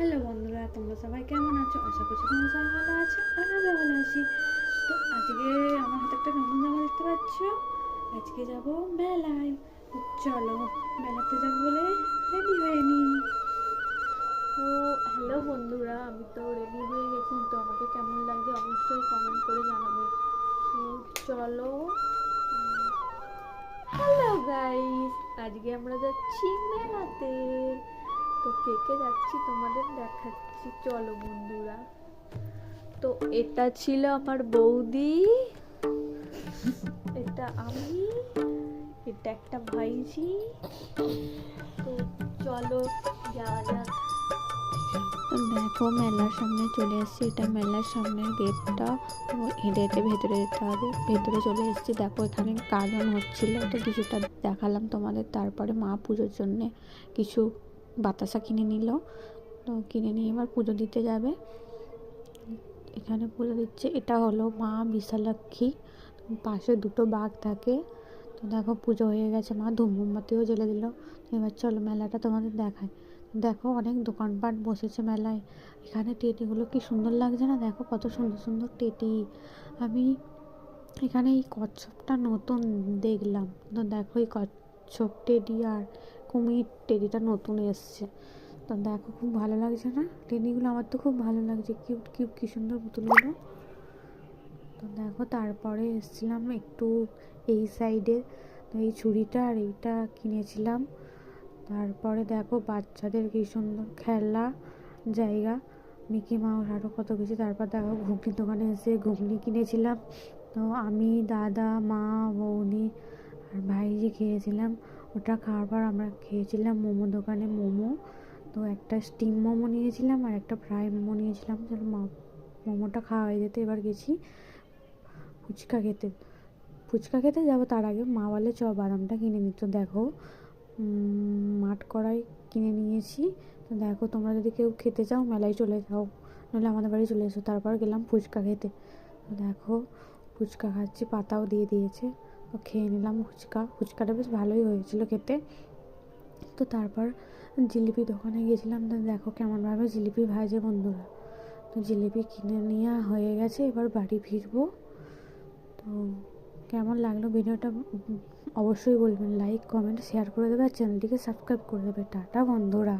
Hello বন্ধুরা, তোমরা সবাই কেমন আছো? আশা করছি তোমরা সবাই ভালো আছো আর আমরা ভালো আছি। তো আজকে আমার হাতে একটা নতুন জামা দেখতে পাচ্ছ। আজকে যাব মেলায়। তো চলো মেলাতে যাবো বলে রেডি হয়ে নি। তো হ্যালো বন্ধুরা, আমি তো রেডি হয়ে গেছি। তো আমাকে কেমন লাগছে অবশ্যই কমেন্ট করে জানাবে। তো চলো। হ্যালো গাইস, আজকে আমরা যাচ্ছি মেলাতে। তো কে কে যাচ্ছি তোমাদের দেখাচ্ছি, চলো বন্ধুরা। তো এটা ছিল আমার বৌদি, এটা আমি, এটা একটা ভাইজি। তো চলো যাওয়া যাক। তো দেখো মেলার সামনে চলে এসেছি, এটা মেলার সামনের গেটটা। তো হেঁটে হেঁটে ভেতরে যেতে হবে। ভেতরে চলে এসেছি, দেখো এখানে গাজন হচ্ছিল, এটা কিছুটা দেখালাম তোমাদের। তারপরে মা পুজোর জন্যে কিছু বাতাসা কিনে নিল। তো কিনে নিয়ে এবার পুজো দিতে যাবে। এখানে পুজো দিচ্ছে, এটা হলো মা বিশালাক্ষী। পাশে দুটো বাঘ থাকে। তো দেখো পুজো হয়ে গেছে, মা ধূপমোমবাতিও জ্বেলে দিল। এবার চলো মেলাটা তোমাদের দেখায়। দেখো অনেক দোকানপাট বসেছে মেলায়। এখানে টেডিগুলো কি সুন্দর লাগছে না? দেখো কত সুন্দর সুন্দর টেডি। আমি এখানে এই কচ্ছপটা নতুন দেখলাম। তো দেখো এই কচ্ছপ টেডি আর কুমির টেডিটা নতুন এসছে। তো দেখো খুব ভালো লাগছে না টেডিগুলো? আমার তো খুব ভালো লাগছে, কিউট কিউট কি সুন্দর পুতুলগুলো। তো দেখো তারপরে এসেছিলাম একটু এই সাইডে। তো এই ছুরিটা আর এইটা কিনেছিলাম। তারপরে দেখো বাচ্চাদের কি সুন্দর খেলা জায়গা, মিকি মাউস আরও কত কিছু। তারপর দেখো ঘুগনির দোকানে এসে ঘুগনি কিনেছিলাম। তো আমি, দাদা, মা, বৌদি আর ভাইজি খেয়েছিলাম। ওটা খাওয়ার পর আমরা খেয়েছিলাম মোমো দোকানে মোমো। তো একটা স্টিম মোমো নিয়েছিলাম আর একটা ফ্রাই মোমো নিয়েছিলাম। চলো মোমোটা খাওয়া হয়ে যেতে এবার গেছি ফুচকা খেতে। ফুচকা খেতে যাবো তার আগে মা বলে চ বাদামটা কিনে নিত। দেখো মাঠ কড়াই কিনে নিয়েছি। তো দেখো তোমরা যদি কেউ খেতে চাও মেলায় চলে যাও, নাহলে আমাদের বাড়ি চলে এসো। তারপর গেলাম ফুচকা খেতে। তো দেখো ফুচকা খাচ্ছি, পাতাও দিয়ে দিয়েছে। তো খেয়ে নিলাম ফুচকাটা বেশ ভালোই হয়েছিল খেতে। তো তারপর জিলিপি দোকানে গিয়েছিলাম। তো দেখো কেমনভাবে জিলিপি ভাজে বন্ধুরা। তো জিলিপি কিনে নেওয়া হয়ে গেছে, এবার বাড়ি ফিরবো। তো কেমন লাগলো ভিডিওটা অবশ্যই বলবেন, লাইক কমেন্ট শেয়ার করে দেবে আর চ্যানেলটিকে সাবস্ক্রাইব করে দেবে। টাটা বন্ধুরা।